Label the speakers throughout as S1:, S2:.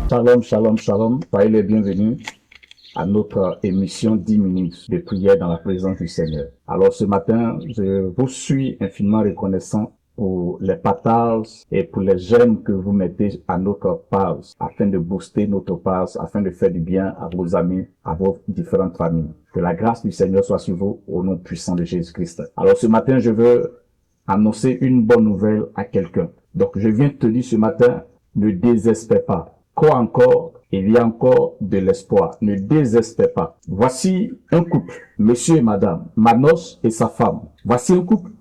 S1: Shalom, shalom, shalom. Soyez les bienvenus à notre émission 10 minutes de prière dans la présence du Seigneur. Alors ce matin, je vous suis infiniment reconnaissant pour les partages et pour les j'aime que vous mettez à notre page afin de booster notre page, afin de faire du bien à vos amis, à vos différentes familles. Que la grâce du Seigneur soit sur vous au nom puissant de Jésus-Christ. Alors ce matin, je veux annoncer une bonne nouvelle à quelqu'un. Donc je viens te dire ce matin, ne désespère pas. Quoi encore? Il y a encore de l'espoir. Ne désespère pas. Voici un couple, monsieur et madame, Manos et sa femme. Voici un couple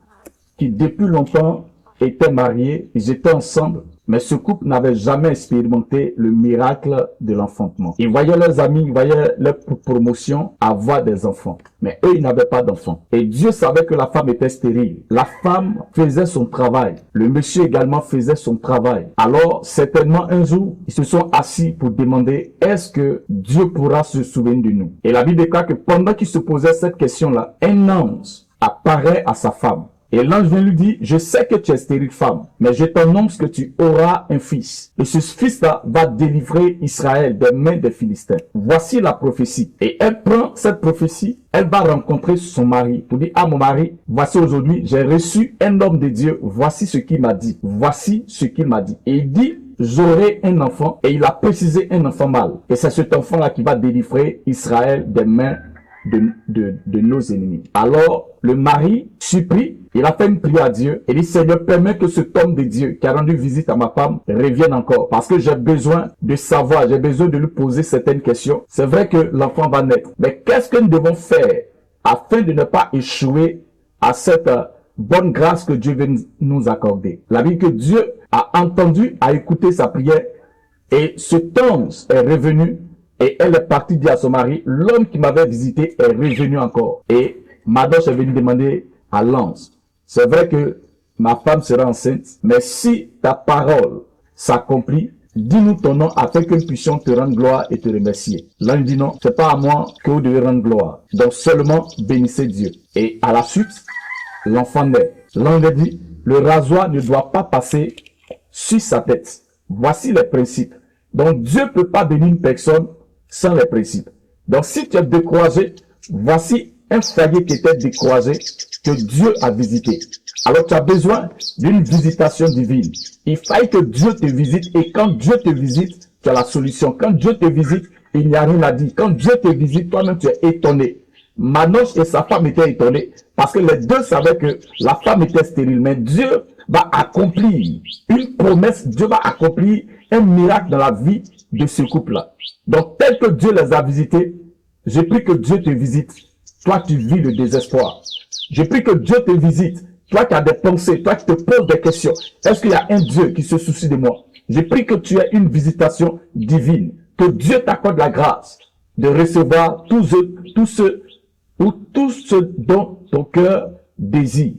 S1: qui depuis longtemps étaient mariés, ils étaient ensemble, mais ce couple n'avait jamais expérimenté le miracle de l'enfantement. Ils voyaient leurs amis, ils voyaient leur promotion avoir des enfants, mais eux, ils n'avaient pas d'enfants. Et Dieu savait que la femme était stérile. La femme faisait son travail. Le monsieur également faisait son travail. Alors, certainement un jour, ils se sont assis pour demander, est-ce que Dieu pourra se souvenir de nous? Et la Bible déclare que pendant qu'ils se posaient cette question-là, un ange apparaît à sa femme. Et l'ange vient lui dire, je sais que tu es stérile femme, mais je t'annonce que tu auras un fils. Et ce fils-là va délivrer Israël des mains des Philistins. Voici la prophétie. Et elle prend cette prophétie, elle va rencontrer son mari pour dire, ah mon mari, voici aujourd'hui, j'ai reçu un homme de Dieu, voici ce qu'il m'a dit. Voici ce qu'il m'a dit. Et il dit, j'aurai un enfant, et il a précisé un enfant mâle. Et c'est cet enfant-là qui va délivrer Israël des mains de nos ennemis. Alors, le mari, surpris, il a fait une prière à Dieu et dit, Seigneur, permets que cet homme de Dieu qui a rendu visite à ma femme revienne encore. Parce que j'ai besoin de savoir, j'ai besoin de lui poser certaines questions. C'est vrai que l'enfant va naître. Mais qu'est-ce que nous devons faire afin de ne pas échouer à cette bonne grâce que Dieu veut nous accorder? La Bible que Dieu a entendu, a écouté sa prière et cet ange est revenu. Et elle est partie dire à son mari, l'homme qui m'avait visité est revenu encore. Et Madoche est venu demander à l'ange, c'est vrai que ma femme sera enceinte, mais si ta parole s'accomplit, dis-nous ton nom afin que nous puissions te rendre gloire et te remercier. L'ange dit non, c'est pas à moi que vous devez rendre gloire. Donc seulement bénissez Dieu. Et à la suite, l'enfant naît. L'ange dit, le rasoir ne doit pas passer sur sa tête. Voici les principes. Donc Dieu ne peut pas bénir une personne sans les principes. Donc si tu es découragé, voici un foyer qui était découragé que Dieu a visité. Alors tu as besoin d'une visitation divine. Il faille que Dieu te visite et quand Dieu te visite, tu as la solution. Quand Dieu te visite, il n'y a rien à dire. Quand Dieu te visite, toi-même tu es étonné. Manos et sa femme étaient étonnés parce que les deux savaient que la femme était stérile. Mais Dieu va accomplir une promesse, Dieu va accomplir un miracle dans la vie de ce couple-là. Donc, tel que Dieu les a visités, j'ai pris que Dieu te visite. Toi, tu vis le désespoir. J'ai pris que Dieu te visite. Toi qui as des pensées, toi qui te poses des questions. Est-ce qu'il y a un Dieu qui se soucie de moi? J'ai pris que tu aies une visitation divine. Que Dieu t'accorde la grâce de recevoir tout ce dont ton cœur désire.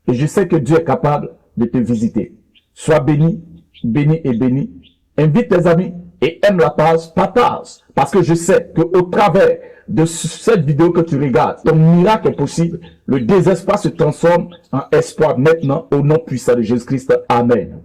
S1: Et je sais que Dieu est capable de te visiter. Sois béni, béni et béni. Invite tes amis et aime la page, partage. Parce que je sais qu'au travers de cette vidéo que tu regardes, ton miracle est possible. Le désespoir se transforme en espoir maintenant au nom puissant de Jésus-Christ. Amen.